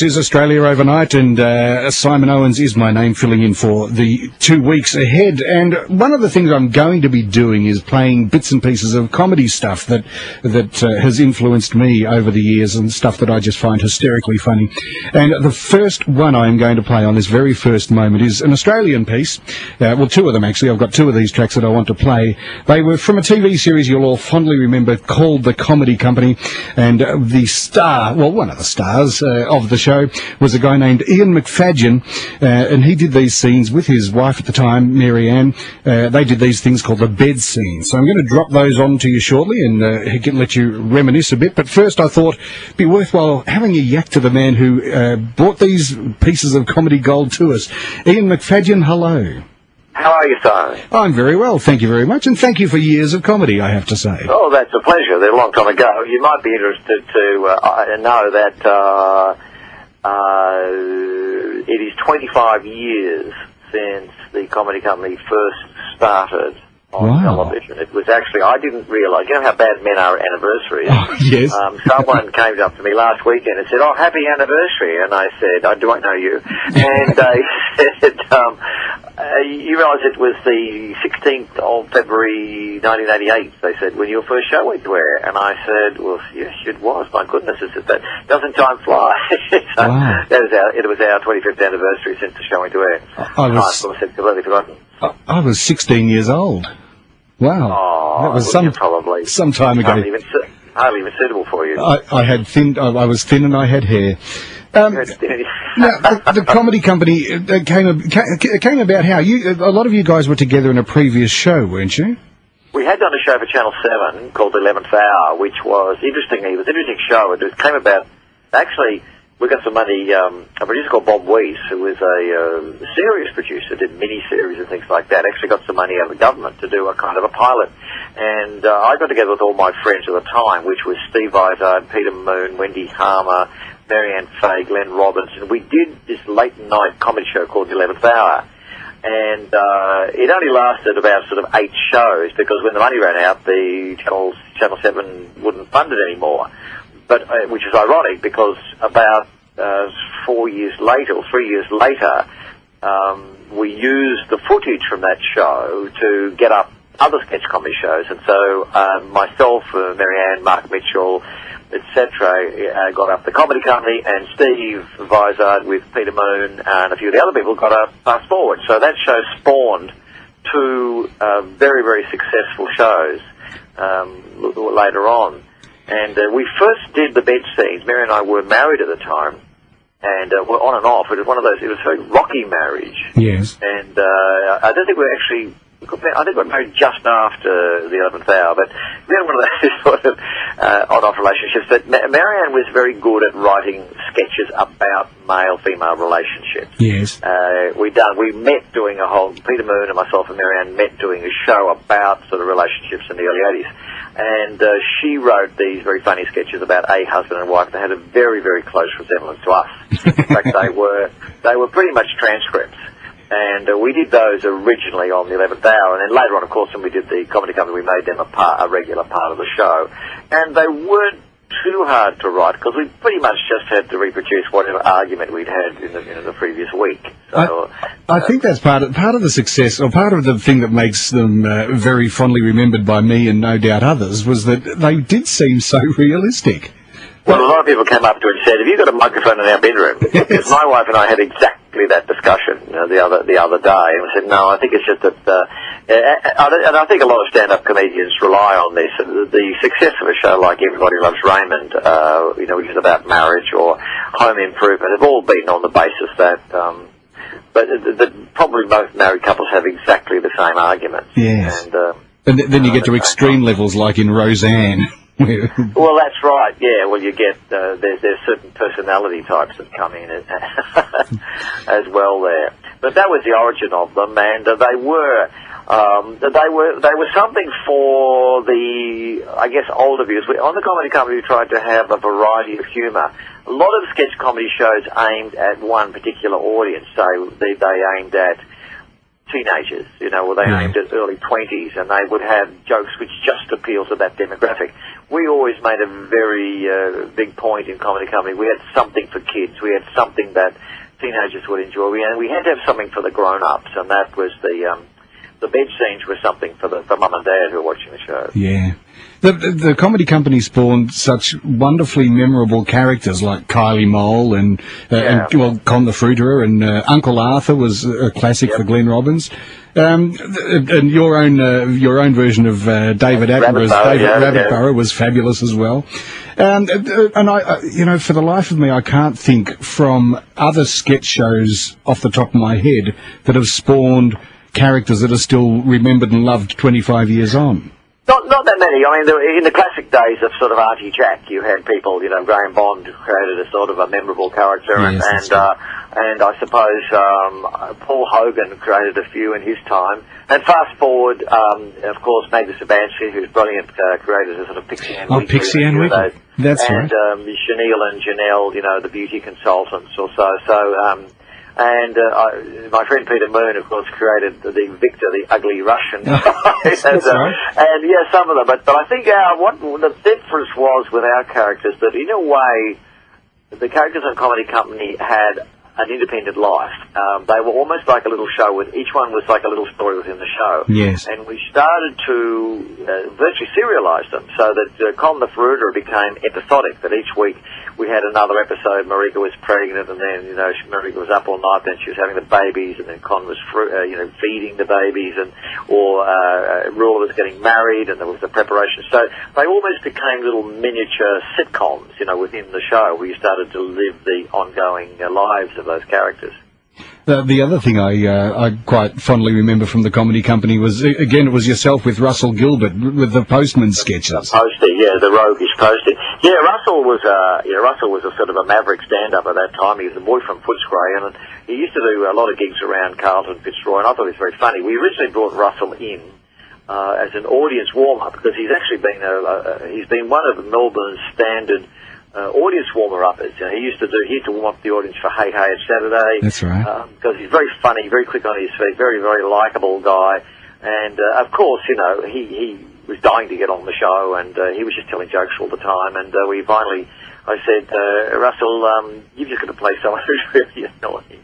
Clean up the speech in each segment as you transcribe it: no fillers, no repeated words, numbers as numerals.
is Australia Overnight, and Simon Owens is my name, filling in for the 2 weeks ahead. And one of the things I'm going to be doing is playing bits and pieces of comedy stuff that has influenced me over the years, and stuff that I just find hysterically funny. And the first one I'm going to play on this very first moment is an Australian piece. Well, two of them actually. I've got two of these tracks that I want to play. They were from a TV series you'll all fondly remember called The Comedy Company, and the star, well, one of the stars of the show was a guy named Ian McFadyen, and he did these scenes with his wife at the time, Mary Ann. They did these things called the bed scenes. So I'm going to drop those on to you shortly and let you reminisce a bit. But first I thought it'd be worthwhile having a yak to the man who brought these pieces of comedy gold to us. Ian McFadyen, hello. How are you, Simon? I'm very well, thank you very much, and thank you for years of comedy, I have to say. Oh, that's a pleasure. They're a long time ago. You might be interested to know that it is 25 years since the Comedy Company first started on television. It was actually, I didn't realise, you know how bad men are at anniversaries? Oh, yes. Someone came up to me last weekend and said, "Oh, happy anniversary." And I said, "Do I know you?" And they said, "You realise it was the 16th of February 1988, they said, when your first show went to air." And I said, "Well, yes, it was. My goodness, doesn't time fly?" So wow. It was our 25th anniversary since the show went to air. I sort of said, completely forgotten. I was 16 years old. Wow. Oh, that was probably some time ago. Hardly even suitable for you. I was thin and I had hair. Now, the Comedy Company came about how? A lot of you guys were together in a previous show, weren't you? We had done a show for Channel 7 called The 11th Hour, which was interestingly, it was an interesting show. It came about, actually, we got some money, a producer called Bob Weiss, who was a serious producer, did mini-series and things like that, actually got some money out of the government to do a kind of a pilot. And I got together with all my friends at the time, which was Steve Izard, Peter Moon, Wendy Harmer, Marianne Fay, Glenn Robinson. We did this late-night comedy show called The 11th Hour. And it only lasted about sort of 8 shows, because when the money ran out, the Channel 7 wouldn't fund it anymore. But which is ironic, because about 4 years later, or 3 years later, we used the footage from that show to get up other sketch comedy shows. And so myself, Marianne, Mark Mitchell, etc., got up the Comedy Company, and Steve Vizard with Peter Moon and a few of the other people got up Fast Forward. So that show spawned 2 very, very successful shows later on. And we first did the bed scenes. Mary and I were married at the time, and were on and off. It was one of those, it was a very rocky marriage. Yes. And I don't think I think we got married just after the 11th hour, but we had one of those sort of on-off relationships. But Marianne was very good at writing sketches about male-female relationships. Yes. We met doing Peter Moon and myself and Marianne met doing a show about sort of relationships in the early 80s. And she wrote these very funny sketches about a husband and wife that had a very, very close resemblance to us. In fact, they were pretty much transcripts. And we did those originally on the 11th hour, and then later on, of course, when we did the Comedy Company, we made them a regular part of the show. And they weren't too hard to write, because we pretty much just had to reproduce whatever argument we'd had in the previous week. So, I think that's part of the success, or part of the thing that makes them very fondly remembered by me and no doubt others, was that they did seem so realistic. Well, a lot of people came up to it and said, "Have you got a microphone in our bedroom?" Because my wife and I had exactly that discussion the other day, and we said, "No, I think it's just that," and I think a lot of stand-up comedians rely on this. The success of a show like Everybody Loves Raymond, which is about marriage, or Home Improvement, have all been on the basis that, but probably most married couples have exactly the same arguments. Yes. And then you get to extreme levels, like in Roseanne. Well, that's right. Yeah. Well, you get there's certain personality types that come in as well there. But that was the origin of them, and they were something for the, I guess, older viewers. On the Comedy Company, we tried to have a variety of humour. A lot of sketch comedy shows aimed at one particular audience. So they aimed at teenagers, or they aimed at early 20s, and they would have jokes which just appeal to that demographic. we always made a very big point in Comedy Company. We had something for kids. We had something that teenagers would enjoy. We had to have something for the grown-ups, and that was the bed scenes were something for mum and dad who were watching the show. Yeah. The Comedy Company spawned such wonderfully memorable characters like Kylie Mole and Con the Fruiterer, and Uncle Arthur was a classic for Glenn Robbins. And your own version of David Attenborough's Rabbitborough was fabulous as well. And I, for the life of me, I can't think from other sketch shows off the top of my head that have spawned characters that are still remembered and loved 25 years on. Not that many. I mean, in the classic days of sort of Archie Jack, you had people, Graham Bond created a sort of a memorable character, Yes, and I suppose Paul Hogan created a few in his time. And fast forward, of course, Magnus Sabansky, who's brilliant, created a sort of Pixie Ann Weekly. Oh, Pixie Ann Weekly. That's right. And Chenille and Janelle, the beauty consultants or so. And my friend Peter Moon, of course, created the Victor, the ugly Russian guy. That's right. And some of them. But I think what the difference was with our characters, that in a way, the characters on Comedy Company had an independent life. They were almost like a little show, with each one was like a little story within the show. Yes. And we started to virtually serialise them, so that Con the Fruiterer became episodic, that each week we had another episode. Marika was pregnant, and then, Marika was up all night, then she was having the babies, and then Con was, feeding the babies, or Rula was getting married, and there was the preparation. So they almost became little miniature sitcoms, within the show. We started to live the ongoing lives of those characters. The other thing I quite fondly remember from the Comedy Company was, again, it was yourself with Russell Gilbert with the Postman sketches. Postie, the roguish Postie. Yeah, Russell was a sort of a maverick stand-up at that time. He was a boy from Footscray, and he used to do a lot of gigs around Carlton, Fitzroy, and I thought it was very funny. We originally brought Russell in as an audience warm-up, because he's actually been one of Melbourne's standard audience warmer-uppers. He used to warm up the audience for Hey Hey It's Saturday. That's right. Because he's very funny, very quick on his feet, very, very likeable guy. And, of course, he was dying to get on the show, and he was just telling jokes all the time. And I said, Russell, you've just got to play someone who's really annoying.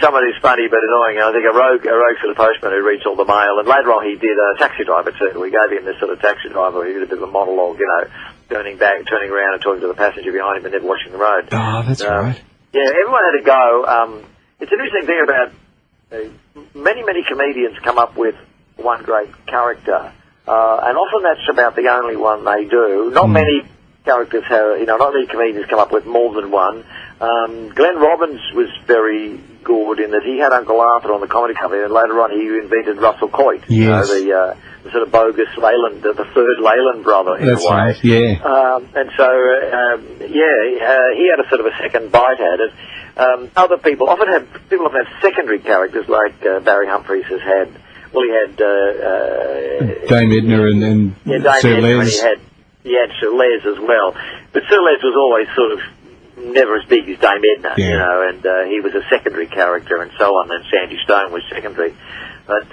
Someone who's funny but annoying. And I think a rogue sort of postman who reads all the mail. And later on he did a taxi driver too. We gave him this sort of taxi driver who did a bit of a monologue, turning around and talking to the passenger behind him and never watching the road. Oh, that's right. Yeah, everyone had to go. It's an interesting thing about many comedians come up with one great character. And often that's about the only one they do. Not many characters have, not many comedians come up with more than one. Glenn Robbins was very good in that he had Uncle Arthur on the Comedy Company, and later on he invented Russell Coit. Yes. The sort of bogus Leyland, the third Leyland brother in That's a way. Right, yeah. And so, he had a sort of a second bite at it. Other people often have secondary characters, like Barry Humphries has had. Well, he had Dame Edna and Sir Les. And he had Sir Les as well. But Sir Les was always sort of never as big as Dame Edna, and he was a secondary character and so on, and Sandy Stone was secondary. But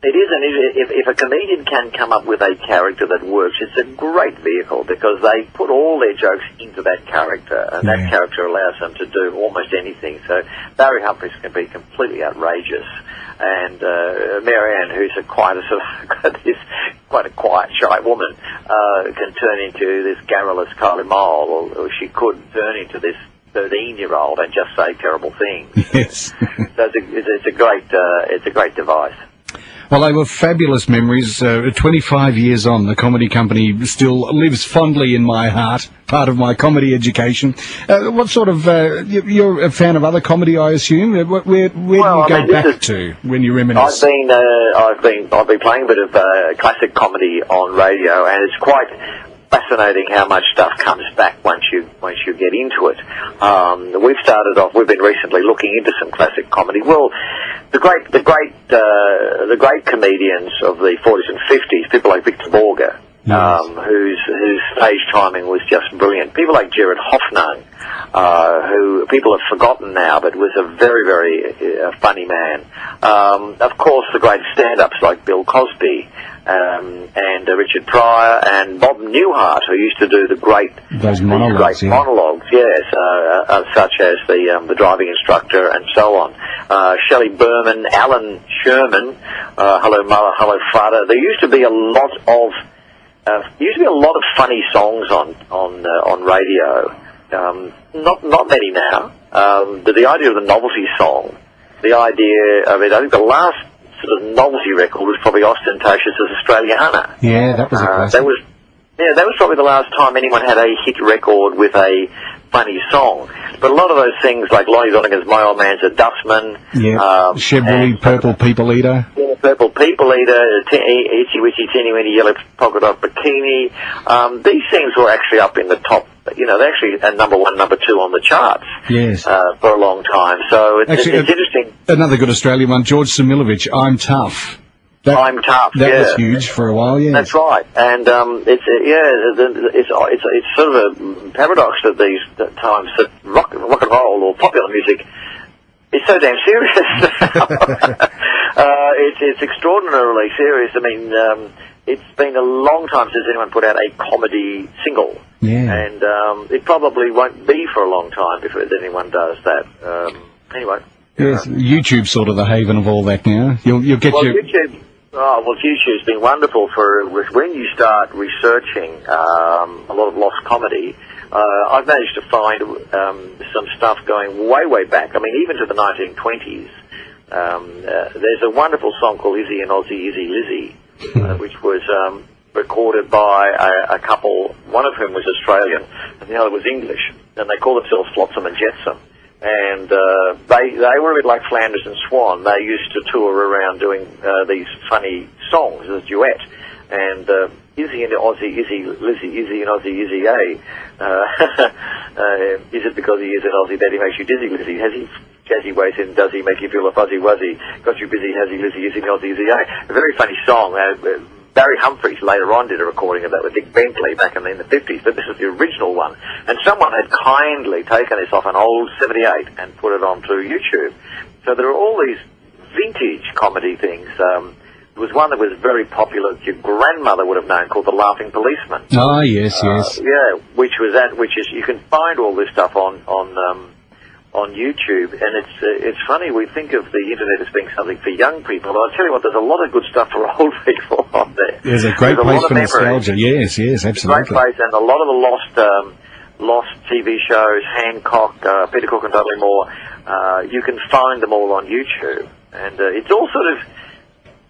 it is if a comedian can come up with a character that works, it's a great vehicle, because they put all their jokes into that character, and that character allows them to do almost anything. So Barry Humphries can be completely outrageous, and Marianne, who's quite a quiet, shy woman, can turn into this garrulous Kylie Mole, or she could turn into this 13-year-old and just say terrible things. Yes. So it's a great device. Well, they were fabulous memories. 25 years on, the Comedy Company still lives fondly in my heart, part of my comedy education. What sort of, you're a fan of other comedy, I assume? Where do you go back to when you reminisce? I've been playing a bit of classic comedy on radio, and it's quite fascinating how much stuff comes back once you get into it. We've been recently looking into some classic comedy. Well, the great comedians of the 40s and 50s, people like Victor Borge, whose stage timing was just brilliant. People like Jared Hoffman, who people have forgotten now, but was a very, very funny man. Of course, the great stand-ups like Bill Cosby, and Richard Pryor and Bob Newhart, who used to do the great monologues, yes, such as the driving instructor and so on. Shelley Berman, Alan Sherman, Hello Mother, Hello Father. There used to be a lot of funny songs on radio. Not many now. But the idea of the novelty song, I think the last sort of novelty record was probably Ostentatious's Australiana. Yeah, that was a classic. That was probably the last time anyone had a hit record with a funny song. But a lot of those things, like Lonnie Donegan's My Old Man's a Dustman. Yeah, Chevrolet, Purple People Eater. Yeah, Purple People Eater, Itsy Witsy Teeny Weeny Yellow Polka Dot Bikini. These things were actually up in the top. They're actually at number 1, number 2 on the charts. Yes. For a long time. So it's interesting. Another good Australian one, George Similovich, I'm Tough. I'm Tough. That was huge for a while. Yeah. That's right. And it's sort of a paradox at these times that rock and roll or popular music is so damn serious. It's extraordinarily serious. I mean, it's been a long time since anyone put out a comedy single. Yeah. And it probably won't be for a long time if anyone does that. Anyway. Yes, YouTube's sort of the haven of all that now. You'll get YouTube. YouTube's been wonderful for when you start researching a lot of lost comedy. I've managed to find some stuff going way back. I mean, even to the 1920s. There's a wonderful song called Izzy and Ozzy, Izzy Lizzy, which was recorded by a couple, one of whom was Australian and the other was English, and they called themselves Flotsam and Jetsam. And they were a bit like Flanders and Swan. They used to tour around doing these funny songs as a duet. And Izzy and Ozzy, Izzy, Lizzy, Izzy and Ozzy, Izzy, is it because he is an Aussie that he makes you dizzy, Lizzy? Has he jazzy ways in? Does he make you feel a fuzzy wuzzy? Got you busy, has he, Lizzy, Izzy and Ozzy, Izzy, A very funny song. Barry Humphries later on did a recording of that with Dick Bentley back in the 50s, but this is the original one. And someone had kindly taken this off an old 78 and put it onto YouTube. So there are all these vintage comedy things. There was one that was very popular that your grandmother would have known called The Laughing Policeman. Oh, yes. Yeah, which is, you can find all this stuff on YouTube, and it's funny, we think of the internet as being something for young people, but I'll tell you what, there's a lot of good stuff for old people on there. There's a great place for nostalgia, yes, absolutely. Great place, and a lot of the lost TV shows, Hancock, Peter Cook and Dudley Moore, you can find them all on YouTube, and it's all sort of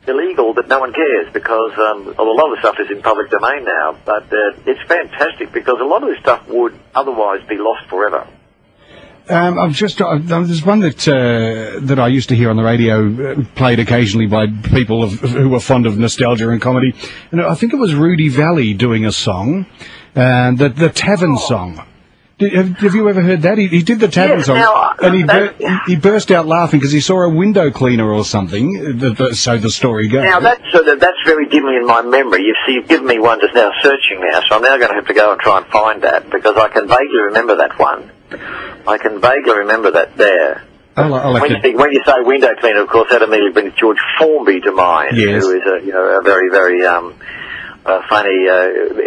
illegal, but no one cares, because a lot of the stuff is in public domain now, but it's fantastic, because a lot of this stuff would otherwise be lost forever. There's one that I used to hear on the radio, played occasionally by people who were fond of nostalgia and comedy, and I think it was Rudy Valley doing a song, the Tavern song. Have you ever heard that? He did the Tavern song, and he burst out laughing because he saw a window cleaner or something. So the story goes. Now that's very dimly in my memory. You've given me one just now, searching now, so I'm now going to have to go and try and find that, because I can vaguely remember that one. I can vaguely remember that there. When you say window cleaner, of course, that immediately brings George Formby to mind, yes, who is a very, very funny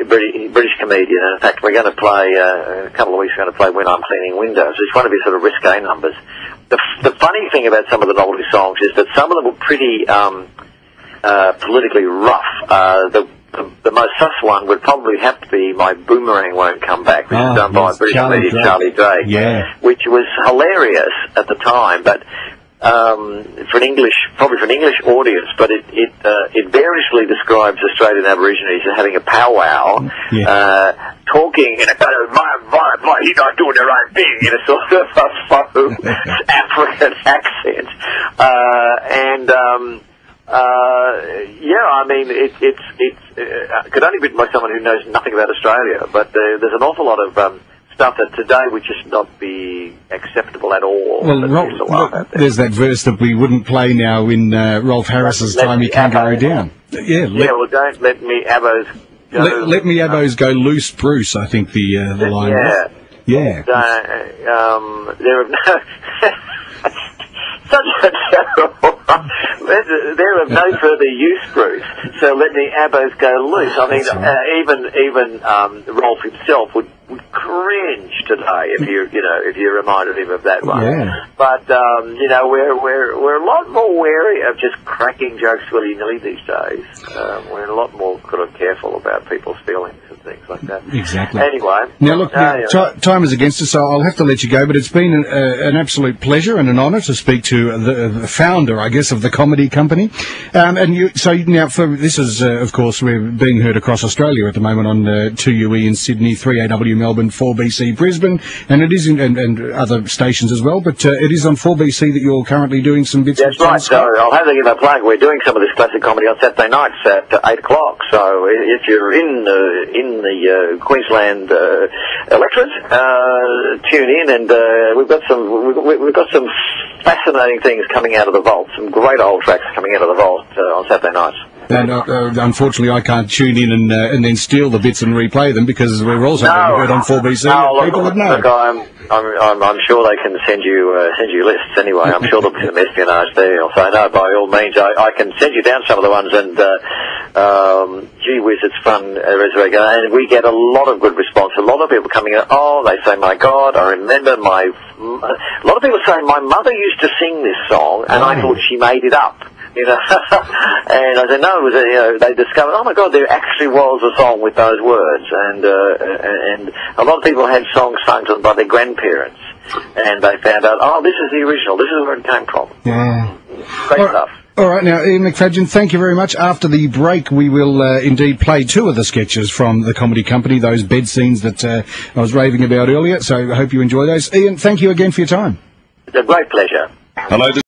British comedian. And in fact, we're going to play a couple of weeks. We're going to play When I'm Cleaning Windows. It's one of his sort of risque numbers. The funny thing about some of the novelty songs is that some of them were pretty politically rough. The most sus one would probably have to be My Boomerang Won't Come Back, which is done by British comedian Charlie Drake, which was hilarious at the time, but for an English audience, but it variously describes Australian Aborigines as having a powwow, talking in a kind of he's not doing the right thing in a sort of a faux African accent, I mean, it could only be by someone who knows nothing about Australia, but there's an awful lot of stuff that today would just not be acceptable at all. Well, there's that verse that we wouldn't play now in Rolf Harris's Time You Can't Go Down. Don't let me abos go. Let me abos go loose, Bruce, I think the line was. Yeah. There are no... Such a terrible... They're of no further use, Bruce. So let the abos go loose. I mean, even Rolf himself would cringe today if you reminded him of that one. Yeah. But we're a lot more wary of just cracking jokes willy-nilly these days. We're a lot more kind of careful about people's feelings and things like that. Exactly. Anyway. Now look, time is against us, so I'll have to let you go. But it's been an absolute pleasure and an honour to speak to the founder, I guess, of the comedy company. This is, of course, we're being heard across Australia at the moment on 2UE in Sydney, 3AW Melbourne, 4BC Brisbane, and it is and other stations as well. But it is on 4BC that you're currently doing some bits. That's right. So I'll have to give a plug. We're doing some of this classic comedy on Saturday nights at 8 o'clock. So if you're in the Queensland electorate, tune in, and we've got some fascinating things coming out of the vault. Some great old tracks coming out of the vault on Saturday nights. And unfortunately, I can't tune in and then steal the bits and replay them because we're also being heard on 4BC. People would know. Look, I'm sure they can send you lists anyway. I'm sure there'll be some espionage there. So no, by all means, I can send you down some of the ones, and gee whiz, it's fun as we go. And we get a lot of good response. A lot of people coming in. Oh, they say, my God, I remember a lot of people say my mother used to sing this song, and I thought she made it up. And I said, no, it was they discovered, oh my God, there actually was a song with those words, and a lot of people had songs sung to them by their grandparents, and they found out, oh, this is the original, this is where it came from. Yeah. Great stuff. All right, now, Ian McFadyen, thank you very much. After the break, we will indeed play two of the sketches from the comedy company, those bed scenes that I was raving about earlier, so I hope you enjoy those. Ian, thank you again for your time. It's a great pleasure. Hello.